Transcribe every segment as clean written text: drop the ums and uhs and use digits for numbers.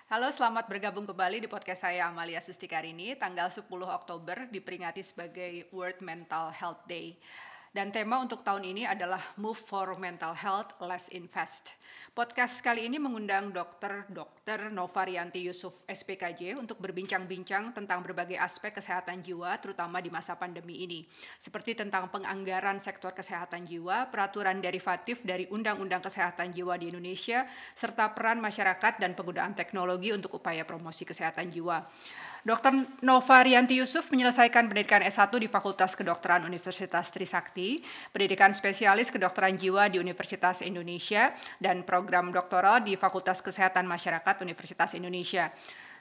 Halo, selamat bergabung kembali di podcast saya Amalia Sustikarini. Tanggal 10 Oktober diperingati sebagai World Mental Health Day. Dan tema untuk tahun ini adalah Move for Mental Health, Let's Invest. Podcast kali ini mengundang Dr. Nova Rianti Yusuf SPKJ untuk berbincang-bincang tentang berbagai aspek kesehatan jiwa, terutama di masa pandemi ini. Seperti tentang penganggaran sektor kesehatan jiwa, peraturan derivatif dari Undang-Undang Kesehatan Jiwa di Indonesia, serta peran masyarakat dan penggunaan teknologi untuk upaya promosi kesehatan jiwa. Dr. Nova Rianti Yusuf menyelesaikan pendidikan S1 di Fakultas Kedokteran Universitas Trisakti, pendidikan spesialis kedokteran jiwa di Universitas Indonesia, dan program doktoral di Fakultas Kesehatan Masyarakat Universitas Indonesia.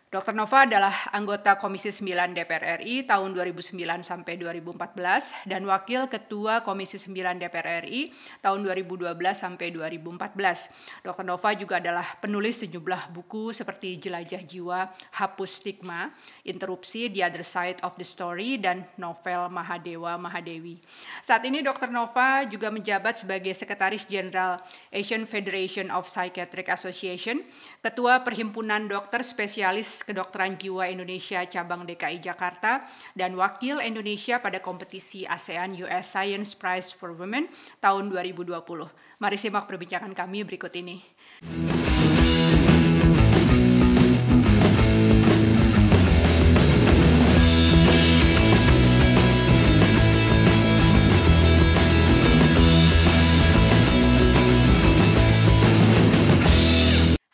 Dr. Nova adalah anggota Komisi 9 DPR RI tahun 2009 sampai 2014 dan Wakil Ketua Komisi 9 DPR RI tahun 2012 sampai 2014. Dr. Nova juga adalah penulis sejumlah buku seperti Jelajah Jiwa, Hapus Stigma, Interupsi, The Other Side of the Story, dan novel Mahadewa Mahadewi. Saat ini Dr. Nova juga menjabat sebagai Sekretaris Jenderal Asian Federation of Psychiatric Association, Ketua Perhimpunan Dokter Spesialis Kedokteran Jiwa Indonesia Cabang DKI Jakarta, dan Wakil Indonesia pada kompetisi ASEAN US Science Prize for Women tahun 2020. Mari simak perbincangan kami berikut ini.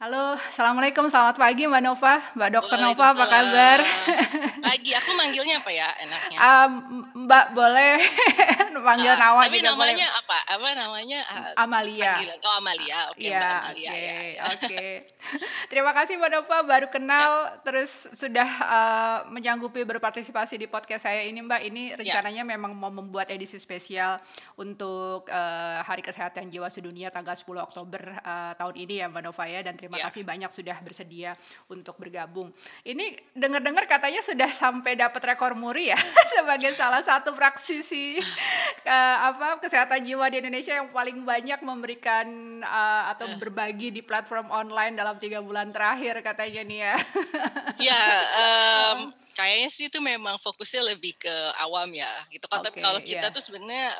Halo, Assalamualaikum, selamat pagi Mbak Nova, Mbak Dr. Nova, apa kabar? Pagi, aku manggilnya apa ya enaknya? Mbak boleh panggil nama tapi juga namanya boleh. apa? Apa namanya? Amalia. Panggilan. Oh, Amalia. Oke, Ya, Mbak Amalia oke, ya. oke. Terima kasih Mbak Nova, baru kenal terus sudah menyanggupi berpartisipasi di podcast saya ini Mbak. Ini rencananya memang mau membuat edisi spesial untuk Hari Kesehatan Jiwa Sedunia tanggal 10 Oktober tahun ini ya Mbak Nova ya. Dan terima kasih banyak sudah bersedia untuk bergabung. Ini dengar-dengar katanya sudah sampai dapat rekor muri ya sebagai salah satu praktisi kesehatan jiwa di Indonesia yang paling banyak memberikan atau berbagi di platform online dalam 3 bulan terakhir katanya nih ya. Ya, kayaknya sih itu memang fokusnya lebih ke awam ya gitu kan. Tapi kalau kita tuh sebenarnya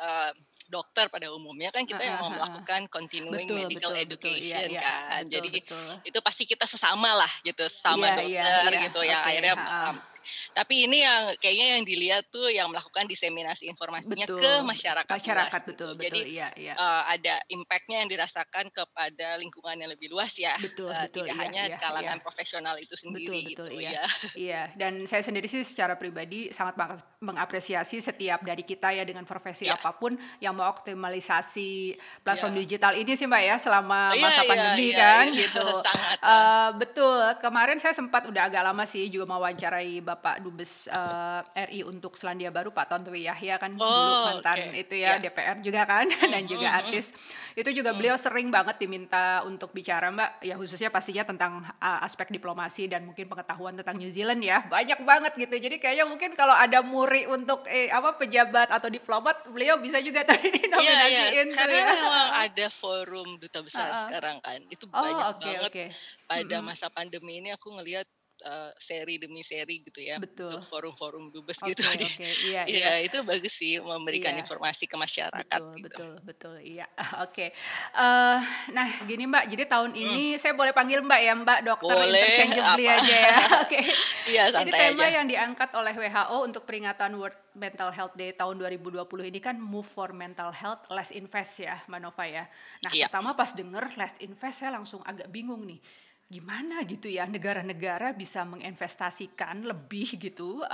dokter pada umumnya kan kita yang mau melakukan continuing medical education kan. Jadi itu pasti kita sesama lah gitu, sama dokter gitu ya akhirnya. Tapi ini yang kayaknya yang dilihat tuh yang melakukan diseminasi informasinya ke masyarakat luas. Betul. Jadi ada impact-nya yang dirasakan kepada lingkungan yang lebih luas ya. Tidak hanya kalangan profesional itu sendiri gitu ya. Iya, dan saya sendiri sih secara pribadi sangat mengapresiasi setiap dari kita ya dengan profesi apapun yang mau optimalisasi platform digital ini sih Mbak ya selama masa pandemi kan gitu. Sangat. Betul, kemarin saya sempat udah agak lama sih juga mewawancarai Bapak Dubes RI untuk Selandia Baru Pak Tontowi Yahya kan dulu mantan itu ya DPR juga kan dan juga artis. Itu juga beliau sering banget diminta untuk bicara Mbak ya khususnya pastinya tentang aspek diplomasi dan mungkin pengetahuan tentang New Zealand ya. Banyak banget gitu. Jadi kayaknya mungkin kalau ada muri untuk pejabat atau diplomat beliau bisa juga tadi dinominasiin karena memang ada forum duta besar sekarang kan. Itu banyak banget pada masa pandemi ini aku ngelihat seri demi seri gitu ya, untuk forum-forum dubes gitu. Iya, itu bagus sih memberikan informasi ke masyarakat. Betul, iya. Oke. Nah, gini Mbak, jadi tahun ini saya boleh panggil Mbak ya, Mbak Dokter interchangeably aja ya. Oke. Iya, santai jadi tema aja. yang diangkat oleh WHO untuk peringatan World Mental Health Day tahun 2020 ini kan Move for Mental Health, Let's Invest ya, Mbak Nova ya. Nah, pertama pas denger Let's Invest saya langsung agak bingung nih. Gimana gitu ya negara-negara bisa menginvestasikan lebih gitu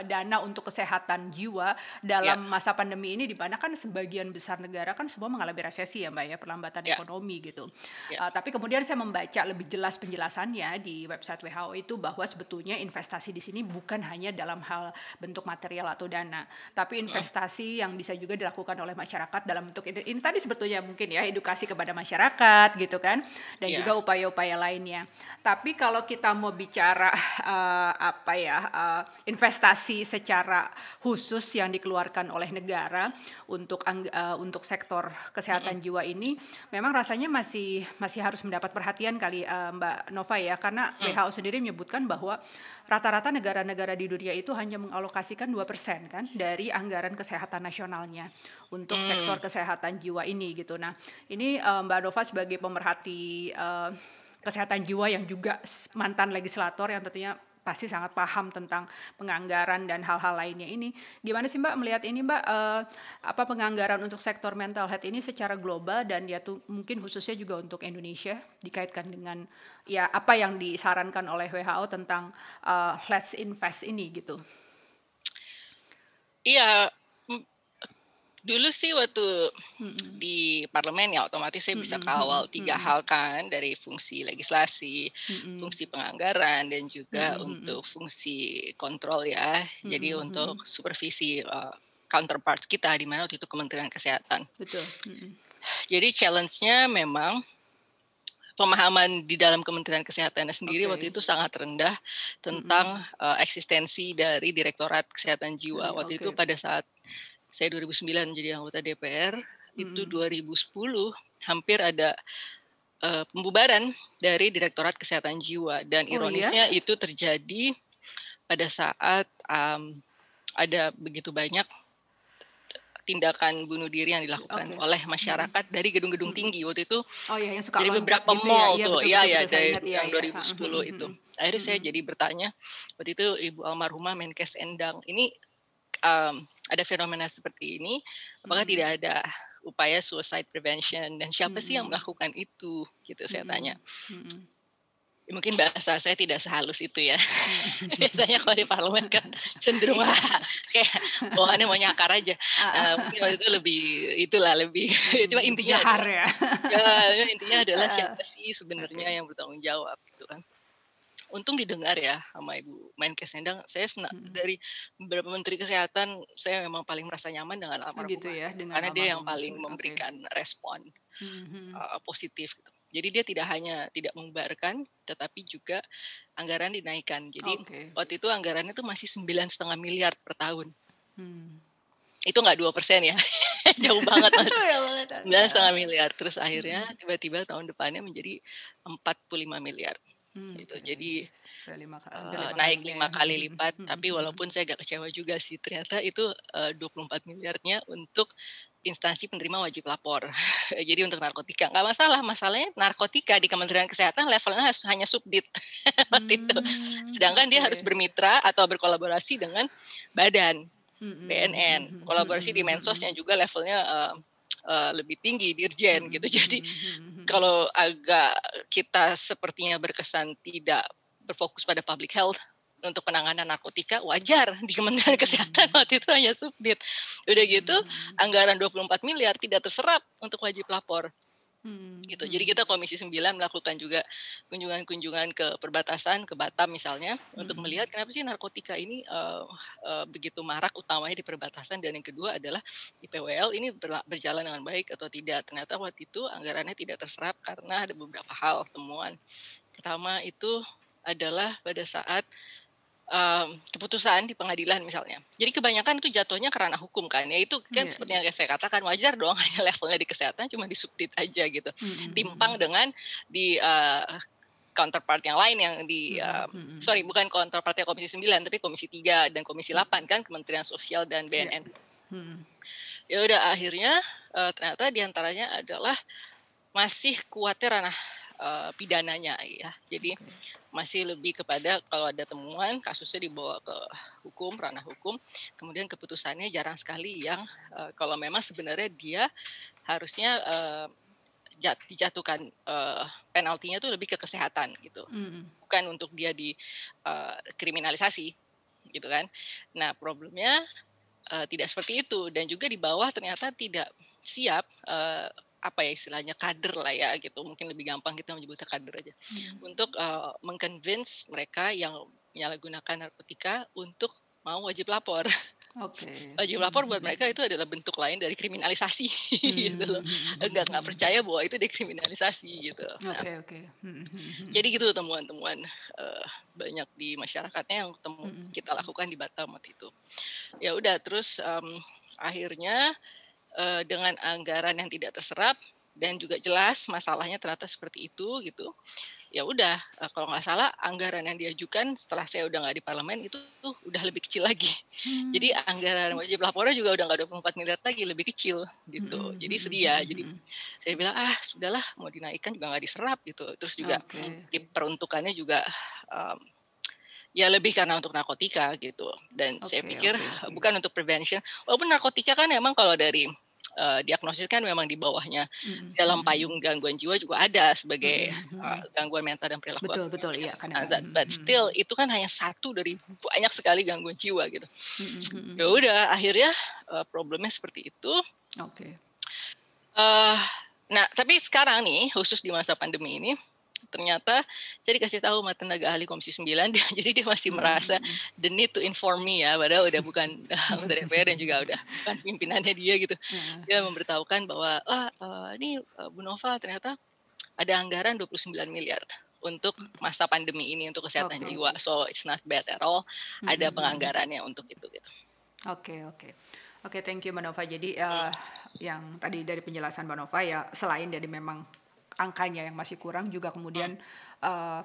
dana untuk kesehatan jiwa dalam masa pandemi ini di mana kan sebagian besar negara kan semua mengalami resesi ya Mbak ya, perlambatan ekonomi gitu. Tapi kemudian saya membaca lebih jelas penjelasannya di website WHO itu bahwa sebetulnya investasi di sini bukan hanya dalam hal bentuk material atau dana, tapi investasi yang bisa juga dilakukan oleh masyarakat dalam bentuk ini tadi sebetulnya mungkin ya edukasi kepada masyarakat gitu kan, dan juga upaya-upaya lain lainnya. Tapi kalau kita mau bicara investasi secara khusus yang dikeluarkan oleh negara untuk sektor kesehatan jiwa ini, memang rasanya masih harus mendapat perhatian kali, Mbak Nova ya, karena WHO sendiri menyebutkan bahwa rata-rata negara-negara di dunia itu hanya mengalokasikan 2% kan dari anggaran kesehatan nasionalnya untuk sektor kesehatan jiwa ini gitu. Nah, ini Mbak Nova sebagai pemerhati kesehatan jiwa yang juga mantan legislator yang tentunya pasti sangat paham tentang penganggaran dan hal-hal lainnya ini. Gimana sih Mbak melihat ini Mbak, apa penganggaran untuk sektor mental health ini secara global dan ya tuh mungkin khususnya juga untuk Indonesia dikaitkan dengan ya apa yang disarankan oleh WHO tentang let's invest ini gitu. Iya, dulu sih waktu di parlemen ya otomatis saya bisa kawal 3 hal kan, dari fungsi legislasi, fungsi penganggaran, dan juga untuk fungsi kontrol ya. Jadi untuk supervisi counterparts kita di mana waktu itu Kementerian Kesehatan. Betul. Jadi challenge-nya memang pemahaman di dalam Kementerian Kesehatan sendiri waktu itu sangat rendah tentang eksistensi dari Direktorat Kesehatan Jiwa. Waktu itu pada saat saya 2009 jadi anggota DPR, itu 2010 hampir ada pembubaran dari Direktorat Kesehatan Jiwa, dan ironisnya itu terjadi pada saat ada begitu banyak tindakan bunuh diri yang dilakukan oleh masyarakat dari gedung-gedung tinggi waktu itu. Yang suka dari beberapa gitu mall ya? Tuh, dari yang 2010 itu. Akhirnya saya jadi bertanya, waktu itu Ibu almarhumah Menkes Endang, ini ada fenomena seperti ini, apakah tidak ada upaya suicide prevention, dan siapa sih yang melakukan itu, gitu saya tanya. Mungkin bahasa saya tidak sehalus itu ya. Biasanya kalau di parlemen kan cenderung kayak bawaannya mau nyakar aja. Mungkin waktu itu lebih cuma intinya intinya adalah siapa sih sebenarnya yang bertanggung jawab gitu kan. Untung didengar ya sama Ibu Menkes Endang. Saya dari beberapa menteri kesehatan saya memang paling merasa nyaman dengan almarhumah gitu ya, karena dia yang paling memberikan respon positif gitu. Jadi dia tidak hanya tidak membubarkan, tetapi juga anggaran dinaikkan. Jadi waktu itu anggarannya itu masih 9,5 miliar per tahun. Itu nggak 2% ya, jauh banget mas. 9,5 miliar. Terus akhirnya tiba-tiba tahun depannya menjadi 45 miliar. Gitu. Jadi naik 5 kali lipat. Tapi walaupun saya agak kecewa juga sih, ternyata itu 24 miliarnya untuk instansi penerima wajib lapor. Jadi untuk narkotika nggak masalah. Masalahnya narkotika di Kementerian Kesehatan levelnya hanya subdit waktu itu. Sedangkan dia harus bermitra atau berkolaborasi dengan badan BNN. Kolaborasi di Mensosnya juga levelnya lebih tinggi, dirjen gitu. Jadi kalau agak kita sepertinya berkesan tidak berfokus pada public health untuk penanganan narkotika, wajar di Kementerian Kesehatan waktu itu hanya subdit. Udah gitu anggaran 24 miliar tidak terserap untuk wajib lapor. Gitu. Jadi kita Komisi 9 melakukan juga kunjungan-kunjungan ke perbatasan, ke Batam misalnya, untuk melihat kenapa sih narkotika ini begitu marak, utamanya di perbatasan, dan yang kedua adalah IPWL ini berjalan dengan baik atau tidak. Ternyata waktu itu anggarannya tidak terserap karena ada beberapa hal temuan. Pertama itu adalah pada saat keputusan di pengadilan misalnya. Jadi kebanyakan itu jatuhnya ke ranah hukum kan. Ya itu kan seperti yang saya katakan, wajar dong hanya levelnya di kesehatan cuma disubdit aja gitu. Timpang dengan di counterpart yang lain yang di bukan counterpartnya Komisi 9 tapi Komisi 3 dan Komisi 8 kan, Kementerian Sosial dan BNN. Ya udah akhirnya ternyata diantaranya adalah masih kuatnya ranah pidananya ya. Jadi masih lebih kepada kalau ada temuan kasusnya dibawa ke hukum, ranah hukum, kemudian keputusannya jarang sekali yang kalau memang sebenarnya dia harusnya dijatuhkan penaltinya tuh lebih ke kesehatan gitu, bukan untuk dia di kriminalisasi gitu kan. Nah problemnya tidak seperti itu, dan juga di bawah ternyata tidak siap apa ya istilahnya, kader lah ya gitu, mungkin lebih gampang kita menyebutnya kader aja, untuk mengconvince mereka yang menyalahgunakan narkotika untuk mau wajib lapor. Wajib lapor buat mereka itu adalah bentuk lain dari kriminalisasi gitu loh. Nggak percaya bahwa itu dekriminalisasi gitu. Jadi gitu temuan-temuan banyak di masyarakatnya yang kita lakukan di Batam waktu itu. Ya udah terus akhirnya dengan anggaran yang tidak terserap dan juga jelas masalahnya ternyata seperti itu gitu. Ya udah kalau nggak salah anggaran yang diajukan setelah saya udah nggak di parlemen itu tuh udah lebih kecil lagi. Jadi anggaran wajib lapornya juga udah nggak 24 miliar lagi, lebih kecil gitu. Jadi sedih ya. Jadi saya bilang sudahlah mau dinaikkan juga nggak diserap gitu. Terus juga diperuntukannya juga ya lebih karena untuk narkotika gitu. Dan saya pikir bukan untuk prevention. Walaupun narkotika kan emang kalau dari diagnosis kan memang di bawahnya dalam payung gangguan jiwa juga ada sebagai gangguan mental dan perilaku. Betul iya. But still itu kan hanya satu dari banyak sekali gangguan jiwa gitu. Ya udah akhirnya problemnya seperti itu. Nah tapi sekarang nih khusus di masa pandemi ini ternyata saya dikasih tahu sama tenaga ahli Komisi 9 jadi dia masih merasa the need to inform me ya, padahal udah bukan anggota DPR dan juga udah bukan pimpinannya dia gitu. Dia memberitahukan bahwa ini Bu Nova ternyata ada anggaran 29 miliar untuk masa pandemi ini untuk kesehatan jiwa. So it's not bad at all. Ada penganggarannya untuk itu gitu. Oke, thank you Mbak Nova. Jadi yang tadi dari penjelasan Mbak Nova ya, selain dari memang angkanya yang masih kurang juga kemudian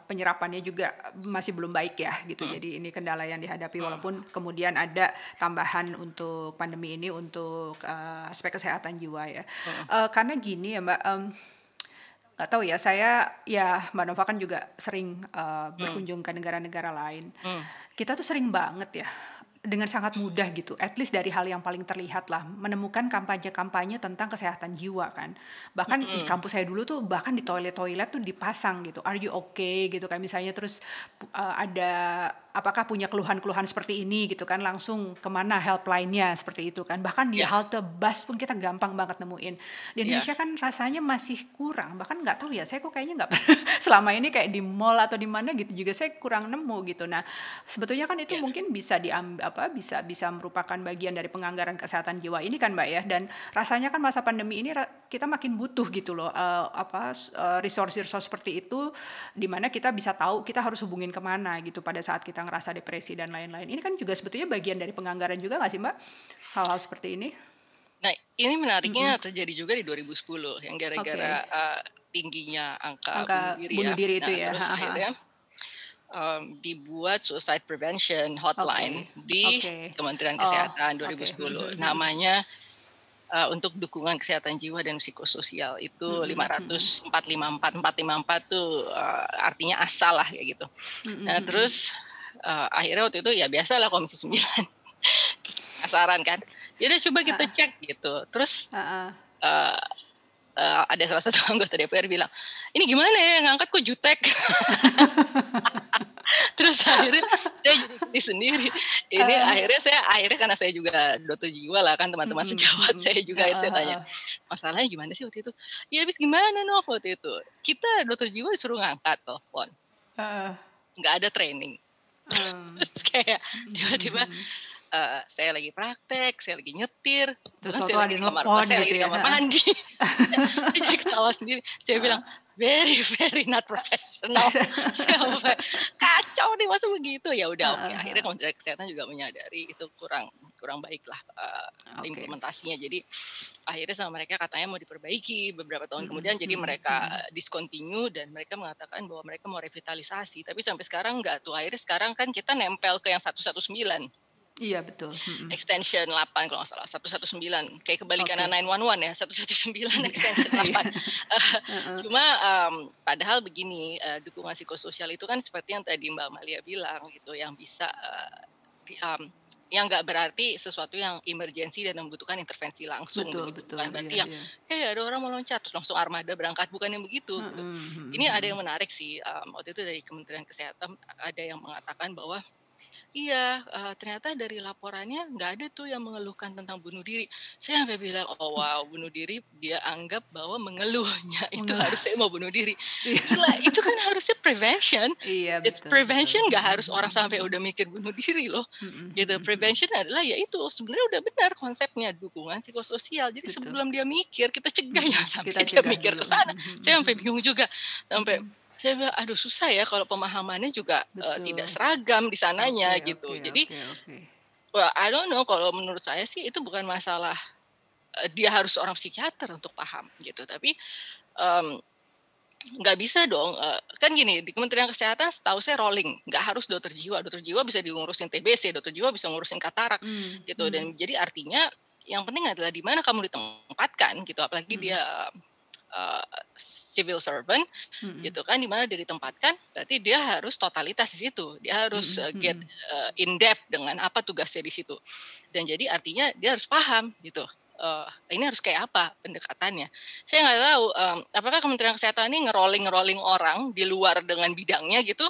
penyerapannya juga masih belum baik ya gitu. Jadi ini kendala yang dihadapi walaupun kemudian ada tambahan untuk pandemi ini untuk aspek kesehatan jiwa ya. Karena gini ya Mbak, nggak tahu ya, saya ya Mbak Nova kan juga sering berkunjung ke negara-negara lain. Kita tuh sering banget ya dengan sangat mudah gitu, at least dari hal yang paling terlihat lah, menemukan kampanye-kampanye tentang kesehatan jiwa kan. Bahkan di kampus saya dulu tuh bahkan di toilet-toilet tuh dipasang gitu, are you okay gitu kan misalnya, terus ada apakah punya keluhan-keluhan seperti ini gitu kan, langsung kemana helpline-nya seperti itu kan. Bahkan di halte bus pun kita gampang banget nemuin. Di Indonesia kan rasanya masih kurang, bahkan nggak tahu ya, saya kok kayaknya nggak pernah selama ini kayak di mall atau di mana gitu juga saya kurang nemu gitu. Nah sebetulnya kan itu mungkin bisa diambil bisa merupakan bagian dari penganggaran kesehatan jiwa ini kan Mbak ya. Dan rasanya kan masa pandemi ini kita makin butuh gitu loh resource seperti itu, dimana kita bisa tahu kita harus hubungin kemana gitu pada saat kita ngerasa depresi dan lain-lain. Ini kan juga sebetulnya bagian dari penganggaran juga nggak sih Mbak, hal-hal seperti ini? Nah ini menariknya terjadi juga di 2010 yang gara-gara tingginya angka bunuh diri itu ya. Terus akhirnya dibuat suicide prevention hotline di Kementerian Kesehatan 2010. Namanya untuk dukungan kesehatan jiwa dan psikososial itu 454 tuh artinya asal lah kayak gitu. Nah terus akhirnya waktu itu ya biasalah Komisi 9 penasaran kan. Ya udah coba kita cek gitu. Terus ada salah satu anggota DPR bilang, ini gimana ya ngangkat kok jutek. Terus akhirnya saya jadi sendiri. Ini akhirnya karena saya juga dokter jiwa lah kan, teman-teman sejawat saya juga saya tanya, masalahnya gimana sih waktu itu? Ya habis gimana Nov waktu itu? Kita dokter jiwa disuruh ngangkat telepon. Nggak ada training. Terus kayak tiba-tiba saya lagi praktek, saya lagi nyetir, terus saya lagi di kamar mandi. Jadi ketawa sendiri. Saya bilang, very not professional. Kacau nih masa begitu. Ya udah akhirnya Kementerian Kesehatan juga menyadari itu kurang baik lah implementasinya. Jadi akhirnya sama mereka katanya mau diperbaiki beberapa tahun kemudian. Jadi mereka discontinue dan mereka mengatakan bahwa mereka mau revitalisasi. Tapi sampai sekarang enggak tuh. Akhirnya sekarang kan kita nempel ke yang 119. Iya betul. Extension 8 kalau nggak salah, 119. Kayak kebalikannya 911 ya, 119 extension 8. Cuma padahal begini, dukungan psikososial itu kan seperti yang tadi Mbak Amalia bilang gitu, yang bisa yang nggak berarti sesuatu yang emergency dan membutuhkan intervensi langsung. Betul, bukan berarti ada orang mau loncat terus langsung armada berangkat, bukan yang begitu. Gitu. Ini ada yang menarik sih, waktu itu dari Kementerian Kesehatan ada yang mengatakan bahwa Iya, ternyata dari laporannya nggak ada tuh yang mengeluhkan tentang bunuh diri. Saya sampai bilang, "Oh wow, bunuh diri dia anggap bahwa mengeluhnya itu harusnya mau bunuh diri." Gila, itu kan harusnya prevention. Iya, It's betul, prevention, betul. nggak harus orang sampai udah mikir bunuh diri loh. Gitu. Prevention adalah ya itu sebenarnya udah benar konsepnya, dukungan psikososial. Jadi Betul. sebelum dia mikir, kita cegah ya sampai Kita dia cegah mikir dulu. ke sana. Saya sampai bingung juga. Sampai saya bilang, aduh susah ya kalau pemahamannya juga tidak seragam di sananya gitu. Jadi, well, I don't know, kalau menurut saya sih itu bukan masalah dia harus seorang psikiater untuk paham gitu. Tapi nggak bisa dong, kan gini, di Kementerian Kesehatan setahu saya rolling, nggak harus dokter jiwa bisa ngurusin TBC, dokter jiwa bisa ngurusin katarak gitu. Dan jadi artinya yang penting adalah di mana kamu ditempatkan gitu, apalagi dia civil servant gitu kan, di mana dia ditempatkan berarti dia harus totalitas di situ, dia harus get in depth dengan apa tugasnya di situ. Dan jadi artinya dia harus paham gitu, ini harus kayak apa pendekatannya. Saya nggak tahu apakah Kementerian Kesehatan ini ngerolling orang di luar dengan bidangnya gitu,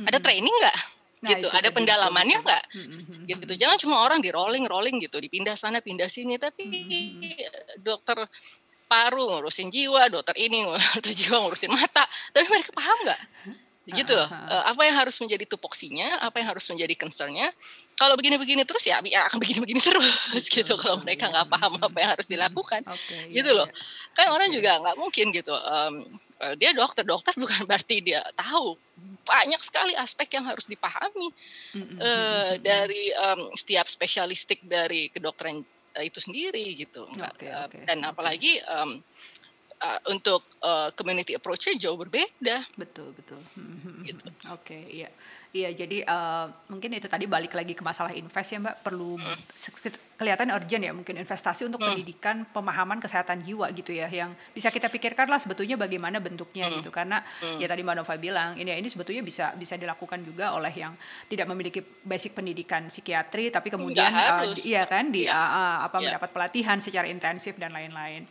ada training nggak? Nah, gitu, ada pendalamannya nggak? Gitu, jangan cuma orang di rolling gitu, dipindah sana pindah sini, tapi dokter paru ngurusin jiwa, dokter ini dokter jiwa ngurusin mata, tapi mereka paham nggak? Gitu loh. Apa yang harus menjadi tupoksinya, apa yang harus menjadi concernnya. Kalau begini-begini terus ya akan begini-begini terus gitu. Kalau mereka nggak paham apa yang harus dilakukan, gitu loh. Kan orang juga nggak mungkin gitu. Dia dokter bukan berarti dia tahu banyak sekali aspek yang harus dipahami dari setiap spesialistik dari kedokteran itu sendiri gitu. Dan apalagi untuk community approach-nya jauh berbeda. Betul. Gitu. Iya. Iya, jadi mungkin itu tadi balik lagi ke masalah invest ya Mbak, perlu kelihatan urgent ya mungkin investasi untuk pendidikan pemahaman kesehatan jiwa gitu ya, yang bisa kita pikirkan lah sebetulnya bagaimana bentuknya gitu, karena ya tadi Mbak Nova bilang ini sebetulnya bisa dilakukan juga oleh yang tidak memiliki basic pendidikan psikiatri tapi kemudian mendapat pelatihan secara intensif dan lain-lain.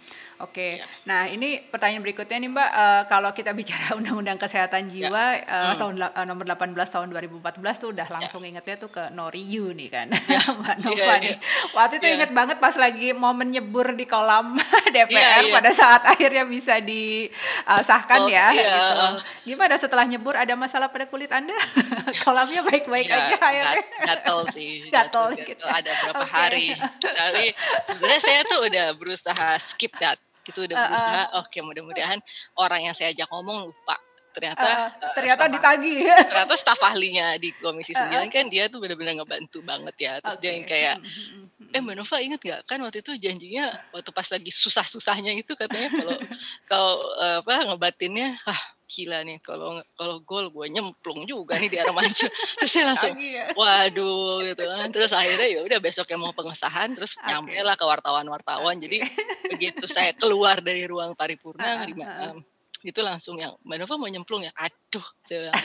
Nah ini pertanyaan berikutnya nih Mbak, kalau kita bicara Undang-Undang Kesehatan Jiwa tahun nomor 18 tahun 2014 tuh udah langsung ingetnya tuh ke Noriyu nih kan, Mbak Nova nih. Waktu itu inget banget pas lagi momen nyebur di kolam DPR pada saat akhirnya bisa disahkan gitu. Gimana setelah nyebur, ada masalah pada kulit Anda? Kolamnya baik-baik aja akhirnya? Gatel sih, gatel gitu. Ada berapa hari. Tapi sebenarnya saya tuh udah berusaha skip that. Gitu udah berusaha, mudah-mudahan orang yang saya ajak ngomong lupa. Ternyata ditagih. Ternyata staf ahlinya di Komisi 9 kan dia tuh benar-benar ngebantu banget ya. Terus dia yang kayak, Mbak Nova inget gak kan waktu itu janjinya waktu pas lagi susah-susahnya itu katanya kalau ngebatinnya, gila nih kalau gol gue nyemplung juga nih di air mancur. Terus saya langsung waduh gitu kan. Terus akhirnya ya udah besoknya mau pengesahan, terus nyampe lah ke wartawan. Jadi begitu saya keluar dari ruang paripurna itu langsung yang Mbak Nova mau nyemplung ya, aduh saya bilang.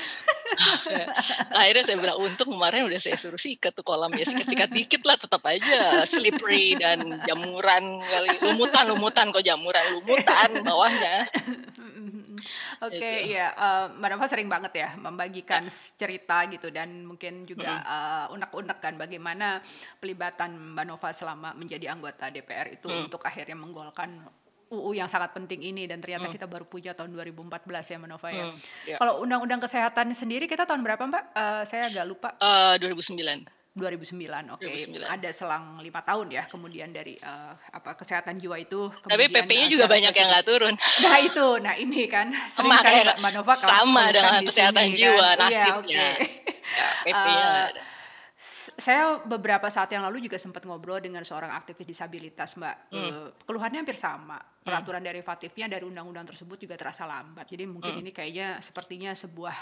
Akhirnya saya bilang untung kemarin udah saya suruh sikat tuh kolam ya, sikat dikit lah, tetap aja slippery dan jamuran kali, lumutan kok jamuran lumutan bawahnya. Iya, Mbak Nova sering banget ya membagikan cerita gitu, dan mungkin juga unek-unek kan bagaimana pelibatan Mbak Nova selama menjadi anggota DPR itu untuk akhirnya menggolkan UU yang sangat penting ini, dan ternyata kita baru punya tahun 2014 ya Mbak Nova ya. Kalau Undang-Undang Kesehatan sendiri kita tahun berapa Mbak? Saya agak lupa. 2009. 2009, ada selang 5 tahun ya kemudian dari kesehatan jiwa itu. Tapi PP-nya juga banyak yang nggak turun. Nah ini kan sering sekali Mbak Nova sama dengan kesehatan jiwa nasibnya. PP-nya ada. Saya beberapa saat yang lalu juga sempat ngobrol dengan seorang aktivis disabilitas Mbak. Keluhannya hampir sama. Peraturan derivatifnya dari undang-undang tersebut juga terasa lambat. Jadi mungkin ini kayaknya sepertinya sebuah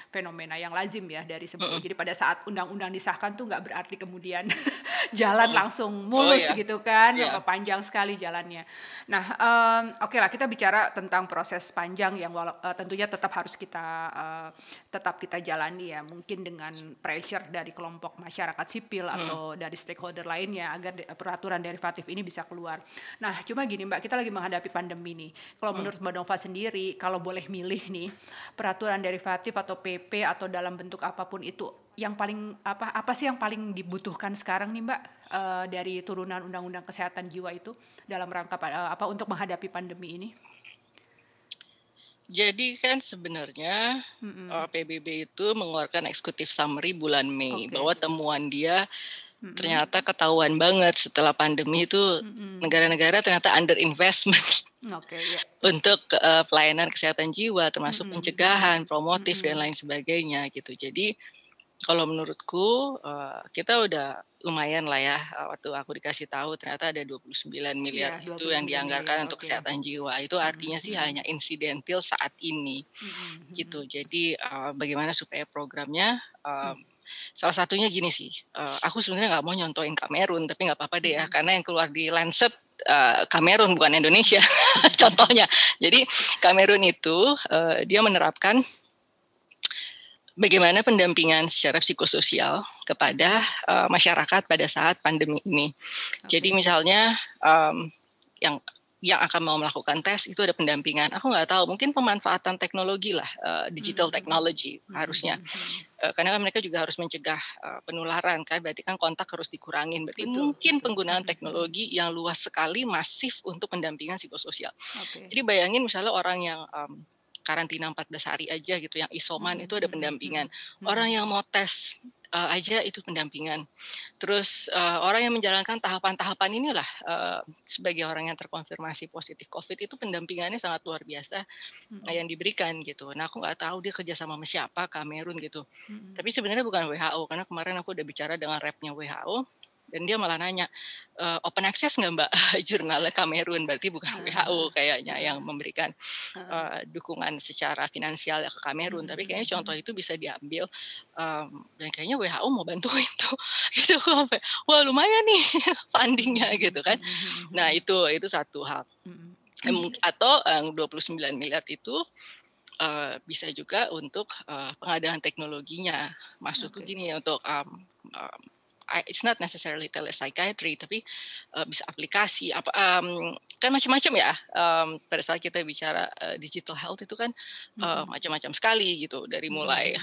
fenomena yang lazim ya dari sebelum. Jadi pada saat undang-undang disahkan tuh nggak berarti kemudian jalan langsung mulus gitu kan, panjang sekali jalannya. Nah, lah kita bicara tentang proses panjang yang tentunya tetap harus kita jalani ya. Mungkin dengan pressure dari kelompok masyarakat sipil atau dari stakeholder lainnya agar peraturan derivatif ini bisa keluar. Nah, cuma gini Mbak, kita lagi menghadapi pandemi nih. Kalau menurut Mbak Nova sendiri, kalau boleh milih nih, peraturan derivatif atau PP atau dalam bentuk apapun itu, yang paling apa sih yang paling dibutuhkan sekarang nih Mbak, dari turunan Undang-Undang Kesehatan Jiwa itu dalam rangka untuk menghadapi pandemi ini? Jadi kan sebenarnya PBB itu mengeluarkan executive summary bulan Mei bahwa temuan dia ternyata ketahuan banget setelah pandemi itu negara-negara ternyata under investment untuk pelayanan kesehatan jiwa, termasuk pencegahan, promotif dan lain sebagainya gitu. Jadi kalau menurutku kita udah lumayan lah ya, waktu aku dikasih tahu ternyata ada 29 miliar itu yang dianggarkan untuk kesehatan jiwa. Itu artinya sih hanya insidental saat ini gitu. Jadi bagaimana supaya programnya salah satunya gini sih, aku sebenarnya nggak mau nyontohin Kamerun, tapi nggak apa-apa deh ya, karena yang keluar di Lancet Kamerun bukan Indonesia contohnya. Jadi Kamerun itu dia menerapkan bagaimana pendampingan secara psikososial kepada masyarakat pada saat pandemi ini. Jadi misalnya yang akan mau melakukan tes itu ada pendampingan. Aku nggak tahu, mungkin pemanfaatan teknologi lah, digital technology harusnya. Karena mereka juga harus mencegah penularan kan, berarti kan kontak harus dikurangin. Berarti mungkin penggunaan teknologi yang luas sekali, masif untuk pendampingan psikososial. Jadi bayangin misalnya orang yang karantina 14 hari aja gitu, yang isoman itu ada pendampingan. Orang yang mau tes aja itu pendampingan. Terus orang yang menjalankan tahapan-tahapan inilah sebagai orang yang terkonfirmasi positif COVID itu pendampingannya sangat luar biasa yang diberikan gitu. Nah aku nggak tahu dia kerja sama siapa, Kamerun gitu. Tapi sebenarnya bukan WHO, karena kemarin aku udah bicara dengan rep-nya WHO. Dan dia malah nanya, open access nggak Mbak jurnalnya Kamerun, berarti bukan WHO kayaknya yang memberikan dukungan secara finansial ke Kamerun, tapi kayaknya contoh itu bisa diambil dan kayaknya WHO mau bantuin tuh, gitu sampai wah lumayan nih fundingnya gitu kan. Nah itu satu hal. Atau 29 miliar itu bisa juga untuk pengadaan teknologinya, maksudku gini untuk it's not necessarily telepsychiatry, tapi bisa aplikasi kan macam-macam ya. Pada saat kita bicara digital health itu kan macam-macam sekali gitu, dari mulai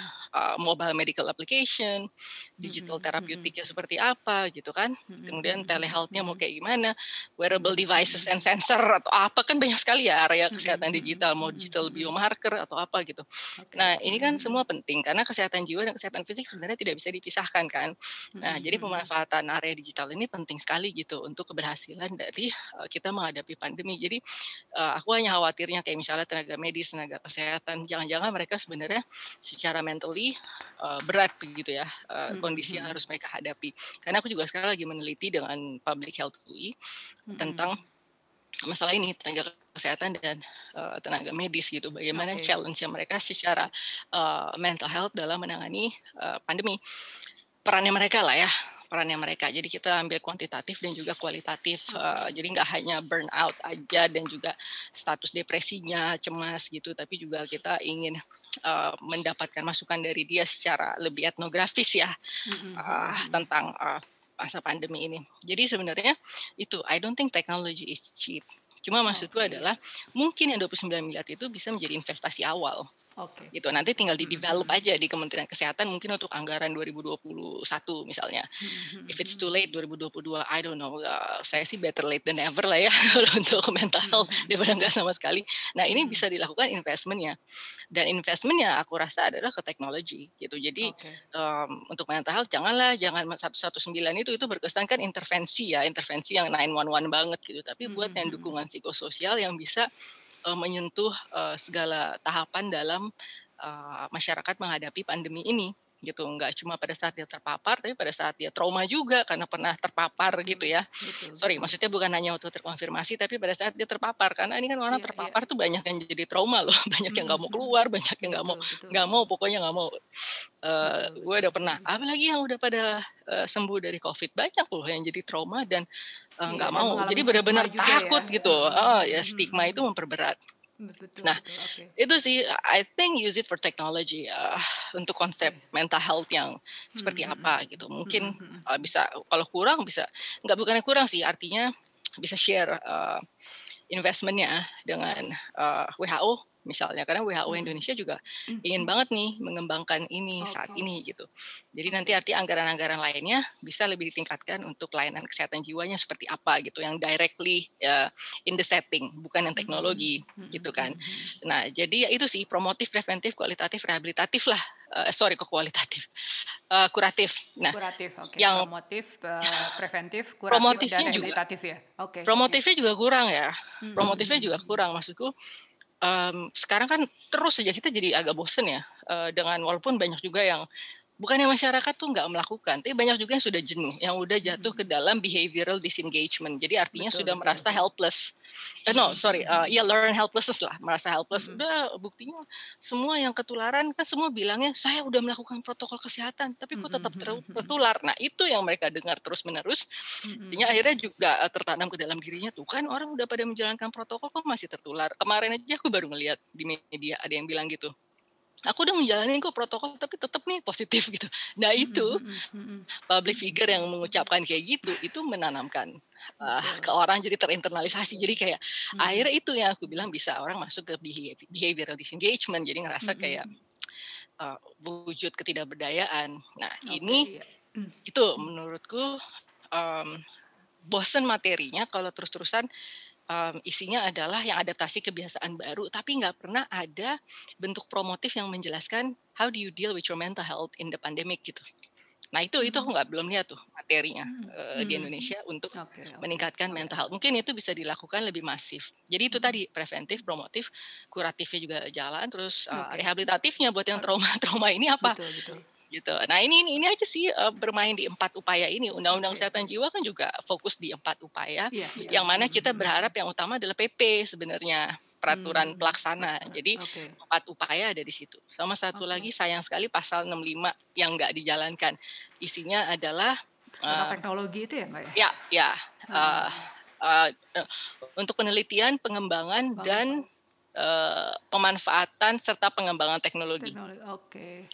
mobile medical application, digital therapeutic seperti apa gitu kan, kemudian telehealth-nya mau kayak gimana, wearable devices and sensor atau apa, kan banyak sekali ya area kesehatan digital, mau digital biomarker atau apa gitu. Nah ini kan semua penting karena kesehatan jiwa dan kesehatan fisik sebenarnya tidak bisa dipisahkan kan. Nah jadi pemanfaatan area digital ini penting sekali gitu untuk keberhasilan dari kita menghadapi pandemi. Jadi aku hanya khawatirnya kayak misalnya tenaga medis, tenaga kesehatan, jangan-jangan mereka sebenarnya secara mentally berat begitu ya kondisi yang harus mereka hadapi. Karena aku juga sekarang lagi meneliti dengan Public Health UI tentang masalah ini, tenaga kesehatan dan tenaga medis gitu. Bagaimana challenge-nya mereka secara mental health dalam menangani pandemi. Perannya mereka lah ya, perannya mereka. Jadi kita ambil kuantitatif dan juga kualitatif. Jadi nggak hanya burnout aja dan juga status depresinya, cemas gitu, tapi juga kita ingin mendapatkan masukan dari dia secara lebih etnografis ya tentang masa pandemi ini. Jadi sebenarnya itu, I don't think technology is cheap. Cuma maksudku adalah mungkin yang 29 miliar itu bisa menjadi investasi awal. Gitu. Nanti tinggal di-develop aja di Kementerian Kesehatan mungkin untuk anggaran 2021 misalnya. If it's too late 2022, I don't know. Saya sih better late than never lah ya untuk mental health daripada nggak sama sekali. Nah ini bisa dilakukan investmentnya. Dan investmentnya aku rasa adalah ke teknologi gitu. Jadi untuk mental health jangan 119 itu berkesan kan intervensi ya, intervensi yang 911 banget gitu. Tapi buat yang dukungan psikososial yang bisa menyentuh segala tahapan dalam masyarakat menghadapi pandemi ini gitu. Nggak cuma pada saat dia terpapar, tapi pada saat dia trauma juga karena pernah terpapar gitu ya. Maksudnya bukan hanya waktu terkonfirmasi, tapi pada saat dia terpapar, karena ini kan orang terpapar tuh banyak yang jadi trauma loh, banyak yang nggak mau keluar, banyak yang pokoknya nggak mau. Gue udah pernah, apalagi yang udah pada sembuh dari COVID, banyak loh yang jadi trauma dan nggak mau, jadi benar-benar takut ya. Gitu. Ya stigma itu memperberat. Itu sih, I think use it for technology untuk konsep mental health yang seperti apa gitu. Mungkin bisa, kalau kurang bisa, bukannya kurang sih, artinya bisa share investmentnya dengan WHO misalnya, karena WHO Indonesia juga ingin banget nih mengembangkan ini saat ini gitu. Jadi nanti arti anggaran-anggaran lainnya bisa lebih ditingkatkan untuk layanan kesehatan jiwanya seperti apa gitu, yang directly in the setting, bukan yang teknologi gitu kan. Nah jadi ya itu sih, promotif, preventif, kualitatif, rehabilitatif lah. Kualitatif, kuratif. Nah, kuratif, yang promotif, preventif, kuratif, dan rehabilitatif ya. Promotifnya juga kurang ya. Promotifnya juga kurang, maksudku. Sekarang kan terus saja kita jadi agak bosen ya, dengan walaupun banyak juga yang bukannya masyarakat tuh nggak melakukan, tapi banyak juga yang sudah jenuh, yang udah jatuh ke dalam behavioral disengagement. Jadi artinya sudah merasa helpless. Learn helplessness lah, merasa helpless. Udah buktinya semua yang ketularan kan semua bilangnya saya udah melakukan protokol kesehatan, tapi kok tetap tertular. Nah itu yang mereka dengar terus menerus, sehingga akhirnya juga tertanam ke dalam dirinya, tuh kan orang udah pada menjalankan protokol kok masih tertular. Kemarin aja aku baru ngeliat di media ada yang bilang gitu. Aku udah menjalani kok protokol tapi tetap nih positif gitu. Nah itu public figure yang mengucapkan kayak gitu itu menanamkan ke orang, jadi terinternalisasi. Jadi kayak akhirnya itu yang aku bilang bisa orang masuk ke behavioral disengagement, jadi ngerasa kayak wujud ketidakberdayaan. Nah ini itu menurutku bosen materinya kalau terus-terusan isinya adalah yang adaptasi kebiasaan baru, tapi nggak pernah ada bentuk promotif yang menjelaskan how do you deal with your mental health in the pandemic gitu. Nah itu aku belum lihat tuh materinya di Indonesia untuk meningkatkan mental health. Mungkin itu bisa dilakukan lebih masif. Jadi itu tadi preventif, promotif, kuratifnya juga jalan, terus rehabilitatifnya buat yang trauma ini apa? Betul. Gitu. Nah ini aja sih, bermain di 4 upaya ini. Undang-Undang Kesehatan Jiwa kan juga fokus di 4 upaya, yang mana kita berharap yang utama adalah PP sebenarnya, peraturan pelaksana. Jadi 4 upaya ada di situ. Sama satu lagi sayang sekali pasal 65 yang nggak dijalankan. Isinya adalah teknologi itu ya Mbak ya? Ya. Untuk penelitian, pengembangan, dan pemanfaatan serta pengembangan teknologi.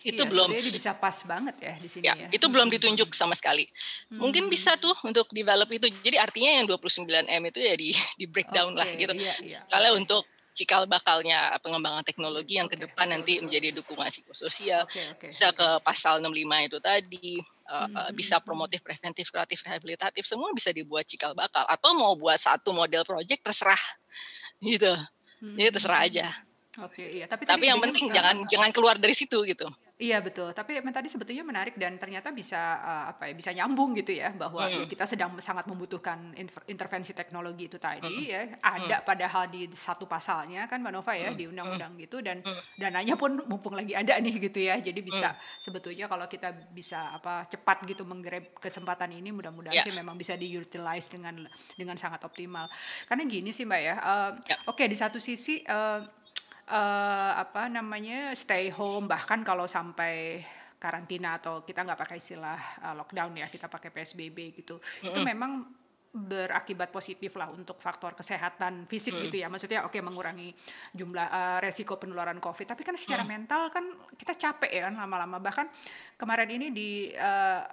Itu belum. Jadi bisa pas banget ya di sini ya. Itu belum ditunjuk sama sekali. Mungkin bisa tuh untuk develop itu. Jadi artinya yang 29M itu ya di breakdown lah gitu. Kalau untuk cikal bakalnya pengembangan teknologi yang ke depan nanti menjadi dukungan psikososial, bisa ke pasal 65 itu tadi, bisa promotif, preventif, kuratif, rehabilitatif, semua bisa dibuat cikal bakal. Atau mau buat satu model project terserah gitu. Jadi terserah aja. Tapi yang penting jangan keluar dari situ gitu. Iya betul, tapi tadi sebetulnya menarik dan ternyata bisa bisa nyambung gitu ya, bahwa kita sedang sangat membutuhkan intervensi teknologi itu tadi ya, ada padahal di satu pasalnya kan Mbak Nova ya, di undang-undang gitu, dan dananya pun mumpung lagi ada nih gitu ya, jadi bisa sebetulnya kalau kita bisa cepat gitu menggrab kesempatan ini, mudah-mudahan sih memang bisa diutilize dengan sangat optimal. Karena gini sih Mbak ya, di satu sisi stay home, bahkan kalau sampai karantina atau kita nggak pakai istilah lockdown ya, kita pakai PSBB gitu, itu memang berakibat positif lah untuk faktor kesehatan fisik gitu ya, maksudnya mengurangi jumlah resiko penularan COVID, tapi kan secara mental kan kita capek ya kan lama-lama. Bahkan kemarin ini di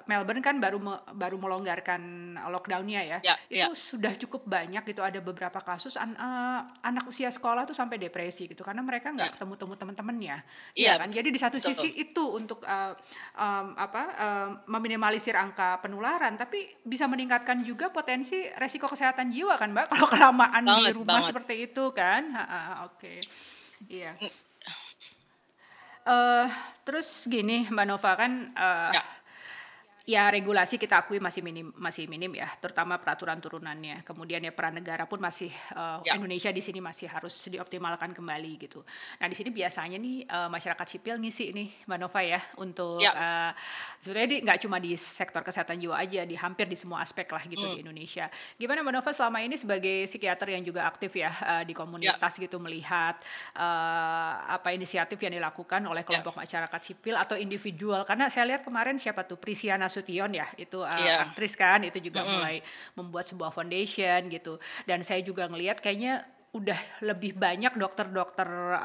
Melbourne kan baru melonggarkan lockdownnya ya, itu sudah cukup banyak gitu, ada beberapa kasus anak usia sekolah tuh sampai depresi gitu karena mereka nggak ketemu teman-temannya, ya kan. Jadi di satu sisi itu untuk meminimalisir angka penularan, tapi bisa meningkatkan juga potensi resiko kesehatan jiwa kan Mbak, kalau kelamaan di rumah seperti itu kan. Iya. Terus gini Mbak Nova kan, ya regulasi kita akui masih minim ya, terutama peraturan turunannya. Kemudian ya peran negara pun masih Indonesia di sini masih harus dioptimalkan kembali gitu. Nah di sini biasanya nih masyarakat sipil ngisi nih Mbak Nova ya, untuk sebenarnya nggak cuma di sektor kesehatan jiwa aja, di hampir di semua aspek lah gitu di Indonesia. Gimana Mbak Nova selama ini sebagai psikiater yang juga aktif ya di komunitas gitu, melihat apa inisiatif yang dilakukan oleh kelompok masyarakat sipil atau individual? Karena saya lihat kemarin siapa tuh, Prisiana Sution ya, itu aktris kan, itu juga mulai membuat sebuah foundation gitu. Dan saya juga ngelihat kayaknya udah lebih banyak dokter-dokter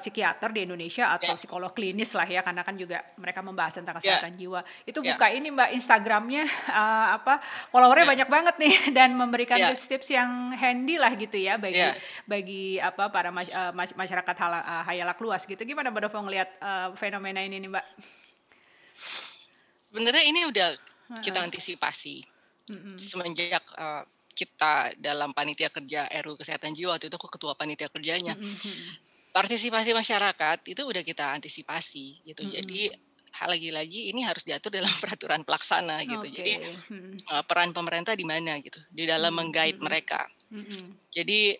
psikiater di Indonesia atau psikolog klinis lah ya, karena kan juga mereka membahas tentang kesehatan jiwa. Itu buka ini Mbak Instagramnya, followernya banyak banget nih dan memberikan tips-tips yang handy lah gitu ya bagi para masyarakat hayalak luas gitu. Gimana Mbak Dovo ngelihat fenomena ini nih Mbak? Sebenarnya ini udah kita antisipasi semenjak kita dalam panitia kerja RUU Kesehatan Jiwa, waktu itu aku ketua panitia kerjanya. Partisipasi masyarakat itu udah kita antisipasi gitu. Jadi lagi-lagi ini harus diatur dalam peraturan pelaksana gitu. Jadi peran pemerintah di mana gitu di dalam mengguide mereka. Jadi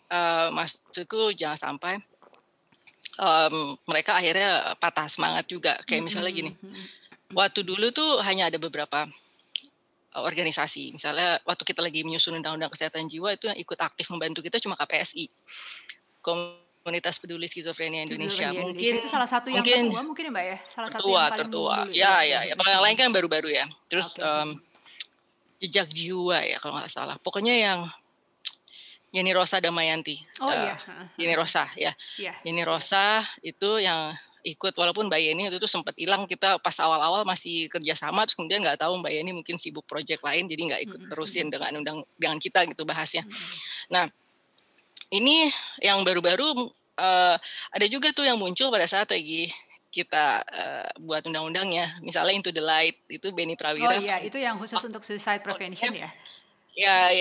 maksudku jangan sampai mereka akhirnya patah semangat juga. Kayak misalnya gini, waktu dulu tuh hanya ada beberapa organisasi. Misalnya waktu kita lagi menyusun undang-undang kesehatan jiwa, itu yang ikut aktif membantu kita cuma KPSI, Komunitas Peduli Skizofrenia Indonesia. Mungkin itu salah satu yang tertua mungkin ya Mbak ya, salah satu yang paling tertua. Dulu ya. Kalau yang lain kan baru-baru ya. Terus Jejak Jiwa ya kalau nggak salah. Pokoknya yang Yeni Rosa Damayanti. Yeni Rosa ya. Yeni Rosa itu yang ikut, walaupun Mbak Yeni itu sempat hilang, kita pas awal-awal masih kerjasama, terus kemudian nggak tahu Mbak Yeni mungkin sibuk proyek lain, jadi nggak ikut terusin dengan kita gitu bahasnya. Nah ini yang baru-baru ada juga tuh yang muncul pada saat lagi kita buat undang-undangnya, misalnya Into the Light itu Beni Prawira. Oh iya, itu yang khusus untuk suicide prevention ya. Ya,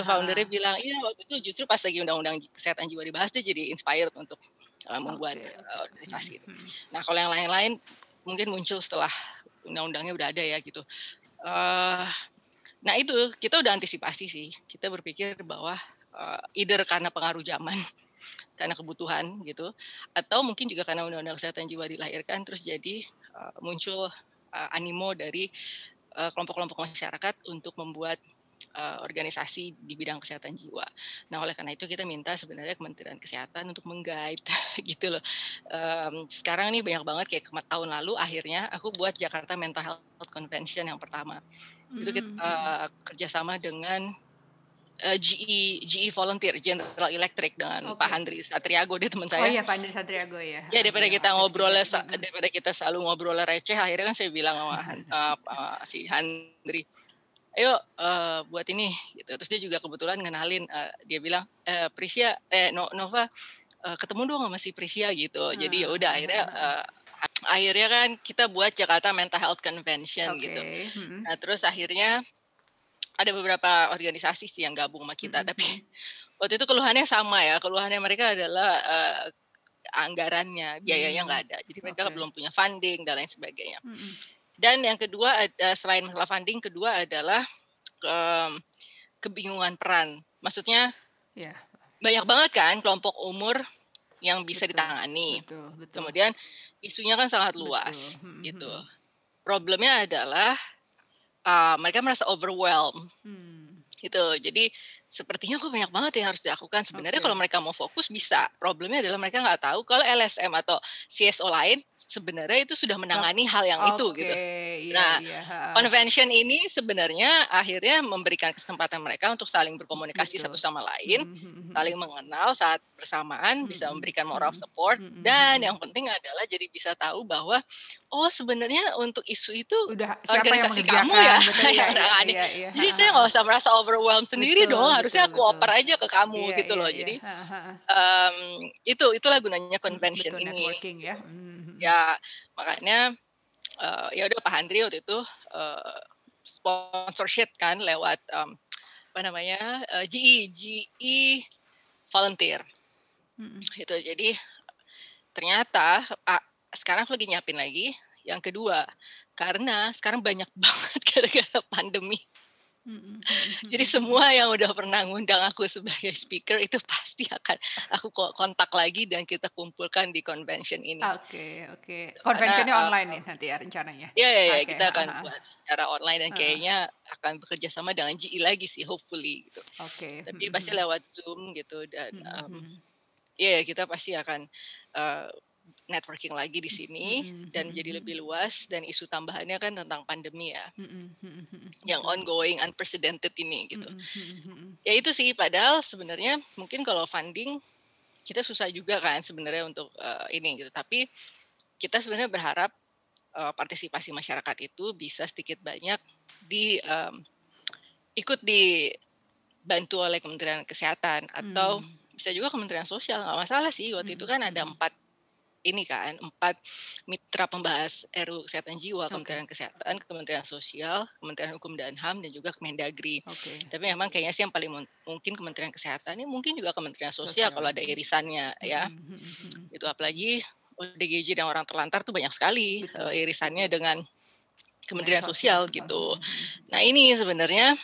foundernya bilang, iya waktu itu justru pas lagi undang-undang kesehatan jiwa dibahas, dia jadi inspired untuk membuat organisasi itu. Nah kalau yang lain-lain mungkin muncul setelah undang-undangnya udah ada ya gitu. Nah itu kita udah antisipasi sih. Kita berpikir bahwa either karena pengaruh zaman, karena kebutuhan gitu, atau mungkin juga karena undang-undang kesehatan jiwa dilahirkan, terus jadi muncul animo dari kelompok-kelompok masyarakat untuk membuat organisasi di bidang kesehatan jiwa. Nah, oleh karena itu kita minta sebenarnya Kementerian Kesehatan untuk meng-guide gitu loh. Sekarang ini banyak banget kayak tahun lalu akhirnya aku buat Jakarta Mental Health Convention yang pertama. Itu kita kerjasama dengan GE Volunteer, General Electric dengan Pak Handri Satriago, dia teman saya. Oh iya, Pak Handri Satriago ya. Ya daripada kita daripada kita selalu ngobrol receh, akhirnya kan saya bilang sama si Handri, ayo buat ini gitu. Terus dia juga kebetulan ngenalin, dia bilang Prisia Nova ketemu dong sama si Prisia gitu. Jadi ya udah akhirnya kan kita buat Jakarta Mental Health Convention gitu. Nah terus akhirnya ada beberapa organisasi sih yang gabung sama kita, tapi waktu itu keluhannya sama ya. Keluhannya mereka adalah anggarannya, biayanya nggak ada. Jadi mereka belum punya funding dan lain sebagainya. Dan yang kedua, selain masalah funding, kedua adalah kebingungan peran. Maksudnya banyak banget kan kelompok umur yang bisa ditangani. Betul. Kemudian isunya kan sangat luas gitu. Problemnya adalah mereka merasa overwhelmed gitu. Jadi sepertinya kok banyak banget yang harus dilakukan. Sebenarnya kalau mereka mau fokus bisa. Problemnya adalah mereka nggak tahu kalau LSM atau CSO lain sebenarnya itu sudah menangani hal yang itu gitu. Nah, convention ini sebenarnya akhirnya memberikan kesempatan mereka untuk saling berkomunikasi satu sama lain, saling mengenal saat bersamaan, bisa memberikan moral support, dan yang penting adalah jadi bisa tahu bahwa sebenarnya untuk isu itu udah organisasi kamu ya. Jadi saya nggak usah merasa overwhelmed sendiri dong. Harusnya aku oper aja ke kamu gitu loh. Jadi itulah gunanya convention ini. Networking ya. Ya makanya ya udah Pak Handri waktu itu sponsorship kan lewat GE Volunteer. Gitu. Jadi ternyata sekarang aku lagi nyiapin lagi yang kedua karena sekarang banyak banget gara-gara pandemi. Jadi semua yang udah pernah ngundang aku sebagai speaker itu pasti akan aku kontak lagi dan kita kumpulkan di convention ini. Oke. Conventionnya online nih nanti ya rencananya. Iya, kita akan buat secara online dan kayaknya akan bekerja sama dengan GE lagi sih, hopefully gitu. Tapi pasti lewat Zoom gitu dan kita pasti akan networking lagi di sini dan jadi lebih luas, dan isu tambahannya kan tentang pandemi ya, yang ongoing, unprecedented ini gitu. Ya itu sih, padahal sebenarnya mungkin kalau funding kita susah juga kan sebenarnya untuk ini gitu. Tapi kita sebenarnya berharap partisipasi masyarakat itu bisa sedikit banyak ikut dibantu oleh Kementerian Kesehatan atau bisa juga Kementerian Sosial, nggak masalah sih. Waktu itu kan ada 4 mitra pembahas RUU Kesehatan Jiwa, Kementerian Kesehatan, Kementerian Sosial, Kementerian Hukum dan HAM, dan juga Kemendagri. Tapi memang kayaknya sih yang paling mungkin Kementerian Kesehatan, ini mungkin juga Kementerian Sosial kalau ada irisannya ya. Itu apalagi ODGJ dan orang terlantar tuh banyak sekali irisannya dengan Kementerian Sosial gitu. Nah ini sebenarnya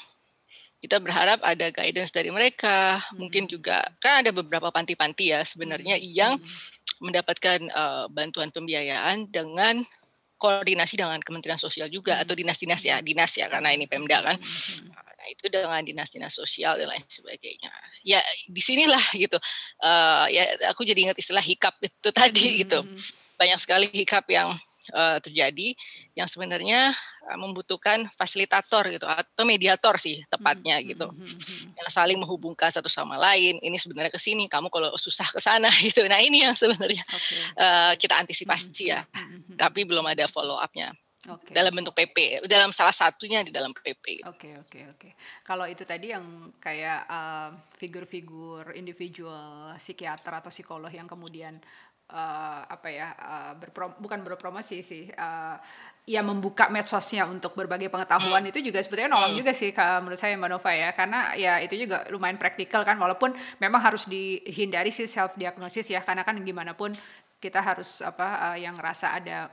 kita berharap ada guidance dari mereka, mungkin juga kan ada beberapa panti-panti ya sebenarnya yang mendapatkan bantuan pembiayaan dengan koordinasi dengan Kementerian Sosial juga atau dinas-dinas ya karena ini Pemda kan. Nah itu dengan dinas-dinas sosial dan lain sebagainya. Ya disinilah gitu. Ya aku jadi ingat istilah hiccup itu tadi gitu. Banyak sekali hiccup yang terjadi yang sebenarnya membutuhkan fasilitator gitu atau mediator sih tepatnya gitu yang saling menghubungkan satu sama lain. Ini sebenarnya ke sini, kamu kalau susah ke sana gitu. Nah ini yang sebenarnya kita antisipasi ya, tapi belum ada follow up-nya. Dalam bentuk PP, dalam salah satunya di dalam PP. Oke. Kalau itu tadi yang kayak figur-figur individual psikiater atau psikolog yang kemudian bukan berpromosi sih, ya membuka medsosnya untuk berbagai pengetahuan itu juga sebetulnya nolong juga sih menurut saya Mbak Nova ya, karena ya itu juga lumayan praktikal kan, walaupun memang harus dihindari sih self diagnosis ya, karena kan gimana pun kita harus yang ngerasa ada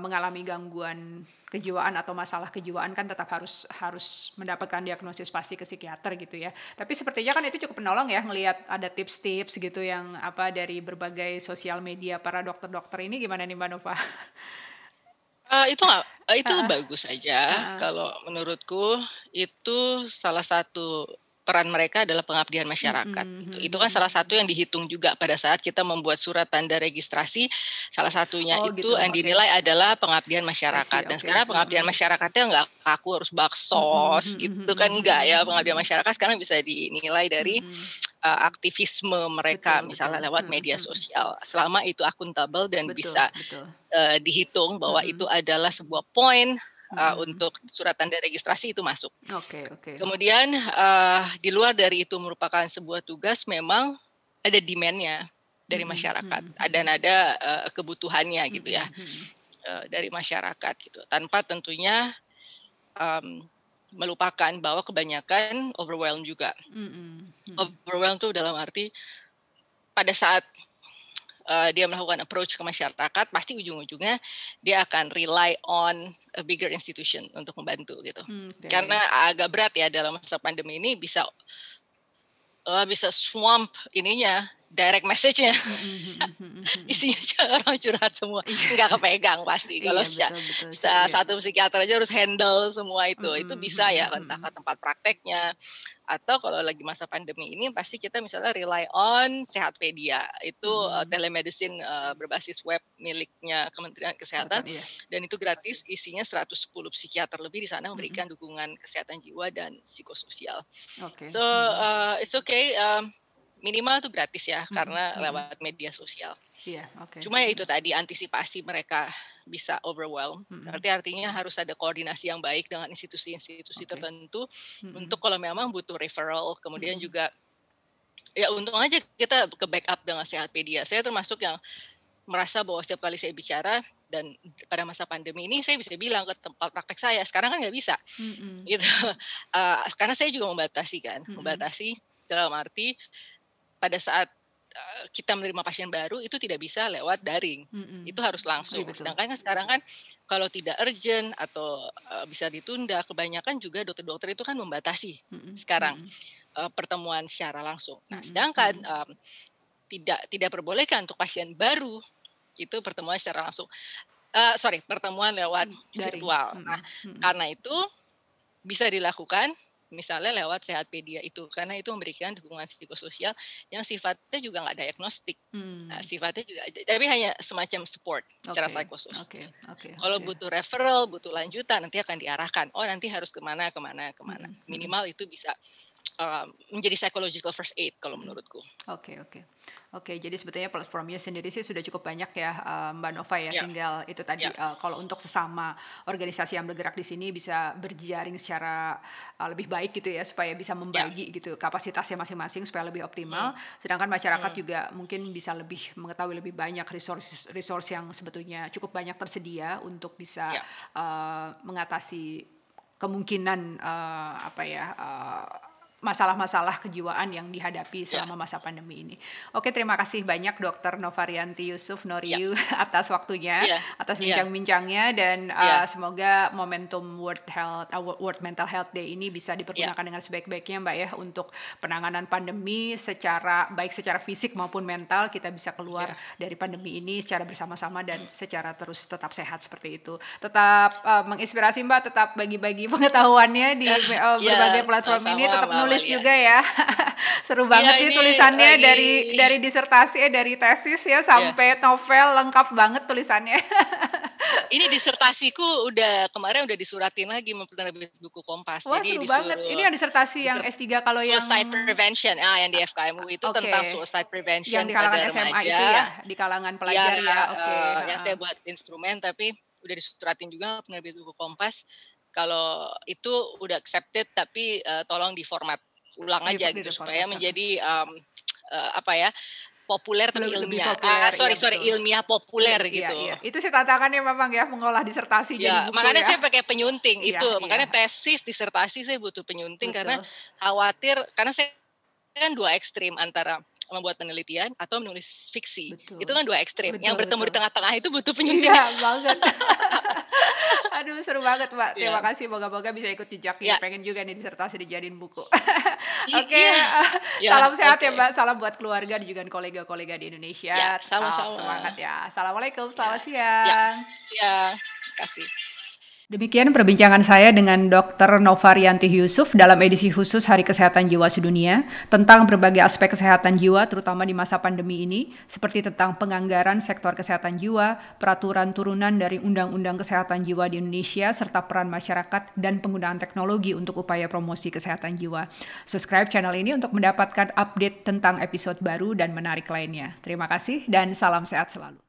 mengalami gangguan kejiwaan atau masalah kejiwaan kan tetap harus mendapatkan diagnosis pasti ke psikiater gitu ya. Tapi sepertinya kan itu cukup menolong ya, ngelihat ada tips-tips gitu yang dari berbagai sosial media para dokter-dokter ini. Gimana nih Mbak Nova? Itu bagus aja. Kalau menurutku itu salah satu peran mereka adalah pengabdian masyarakat. Itu kan salah satu yang dihitung juga pada saat kita membuat surat tanda registrasi. Salah satunya yang dinilai adalah pengabdian masyarakat. Dan sekarang pengabdian masyarakatnya nggak kaku harus baksos gitu kan, enggak ya. Pengabdian masyarakat sekarang bisa dinilai dari aktivisme mereka, misalnya lewat media sosial. Selama itu akuntabel dan bisa dihitung bahwa itu adalah sebuah poin untuk surat tanda registrasi, itu masuk. Kemudian di luar dari itu merupakan sebuah tugas, memang ada demand-nya dari masyarakat, dan ada kebutuhannya gitu ya dari masyarakat gitu, tanpa tentunya melupakan bahwa kebanyakan overwhelm juga. Overwhelm tuh dalam arti pada saat dia melakukan approach ke masyarakat, pasti ujung-ujungnya dia akan rely on a bigger institution untuk membantu gitu. Karena agak berat ya dalam masa pandemi ini, bisa swamp ininya, direct message-nya. Isinya orang curhat semua, nggak kepegang pasti. Kalau satu psikiater aja harus handle semua itu bisa ya, entah ke tempat prakteknya, atau kalau lagi masa pandemi ini pasti kita misalnya rely on Sehatpedia, itu telemedicine berbasis web miliknya Kementerian Kesehatan, dan itu gratis, isinya 110 psikiater lebih di sana memberikan dukungan kesehatan jiwa dan psikososial. So it's okay, minimal itu gratis ya, karena lewat media sosial. Cuma ya itu tadi, antisipasi mereka bisa overwhelm. Artinya harus ada koordinasi yang baik dengan institusi-institusi tertentu untuk kalau memang butuh referral. Kemudian juga ya untung aja kita ke backup dengan Sehatpedia. Saya termasuk yang merasa bahwa setiap kali saya bicara, dan pada masa pandemi ini saya bisa bilang ke tempat praktek saya, sekarang kan nggak bisa gitu. Karena saya juga membatasi dalam arti pada saat kita menerima pasien baru itu tidak bisa lewat daring, itu harus langsung. Sedangkan kan sekarang kan kalau tidak urgent atau bisa ditunda, kebanyakan juga dokter-dokter itu kan membatasi sekarang pertemuan secara langsung. Nah, sedangkan tidak perbolehkan untuk pasien baru itu pertemuan secara langsung. Pertemuan lewat virtual. Nah, karena itu bisa dilakukan misalnya lewat Sehatpedia itu, karena itu memberikan dukungan psikososial yang sifatnya juga nggak diagnostik, sifatnya juga, tapi hanya semacam support secara psikososial. Kalau butuh referral, butuh lanjutan, nanti akan diarahkan. Oh nanti harus kemana. Minimal itu bisa menjadi psychological first aid kalau menurutku. Oke, jadi sebetulnya platformnya sendiri sih sudah cukup banyak ya, Mbak Nova ya. Tinggal itu tadi kalau untuk sesama organisasi yang bergerak di sini bisa berjaring secara lebih baik gitu ya, supaya bisa membagi gitu kapasitasnya masing-masing supaya lebih optimal. Sedangkan masyarakat juga mungkin bisa lebih mengetahui lebih banyak resource yang sebetulnya cukup banyak tersedia untuk bisa mengatasi kemungkinan masalah-masalah kejiwaan yang dihadapi selama masa pandemi ini. Oke, terima kasih banyak Dr. Novarianti Yusuf Noriyu atas waktunya, atas bincang-bincangnya, dan semoga momentum World Mental Health Day ini bisa dipergunakan dengan sebaik-baiknya Mbak ya, untuk penanganan pandemi baik secara fisik maupun mental, kita bisa keluar dari pandemi ini secara bersama-sama dan secara terus tetap sehat seperti itu. Tetap menginspirasi Mbak, tetap bagi-bagi pengetahuannya di berbagai platform ini, tetap nulis juga ya. Seru banget nih tulisannya, dari disertasi dari tesis ya sampai novel, lengkap banget tulisannya. Ini disertasiku kemarin udah disuratin lagi menerbit buku Kompas. Wah, jadi seru banget. Ini yang disertasi yang S3 kalau yang suicide prevention, yang di FKMU itu tentang suicide prevention yang di kalangan SMA itu ya, di kalangan pelajar yang saya buat instrumen, tapi udah disuratin juga penerbit buku Kompas. Kalau itu udah accepted, tapi tolong diformat ulang aja gitu supaya menjadi populer tapi ilmiah. Ilmiah populer gitu. Itu sih tantangannya memang ya, mengolah disertasi jadi buku. Makanya saya pakai penyunting itu. Makanya tesis, disertasi saya butuh penyunting. Karena khawatir, karena saya kan dua ekstrim antara membuat penelitian atau menulis fiksi. Itu kan dua ekstrim. Yang bertemu di tengah-tengah itu butuh penyunting. Iya banget. Aduh, seru banget Mbak. Terima kasih, moga-moga bisa ikut jejaknya. Pengen juga nih disertasi dijadiin buku. Salam sehat ya Mbak. Salam buat keluarga dan juga kolega-kolega di Indonesia. Sama-sama. Semangat ya. Assalamualaikum, selamat siang. Siang. Terima kasih. Demikian perbincangan saya dengan Dr. Novarianti Yusuf dalam edisi khusus Hari Kesehatan Jiwa Sedunia tentang berbagai aspek kesehatan jiwa terutama di masa pandemi ini, seperti tentang penganggaran sektor kesehatan jiwa, peraturan turunan dari Undang-Undang Kesehatan Jiwa di Indonesia, serta peran masyarakat dan penggunaan teknologi untuk upaya promosi kesehatan jiwa. Subscribe channel ini untuk mendapatkan update tentang episode baru dan menarik lainnya. Terima kasih dan salam sehat selalu.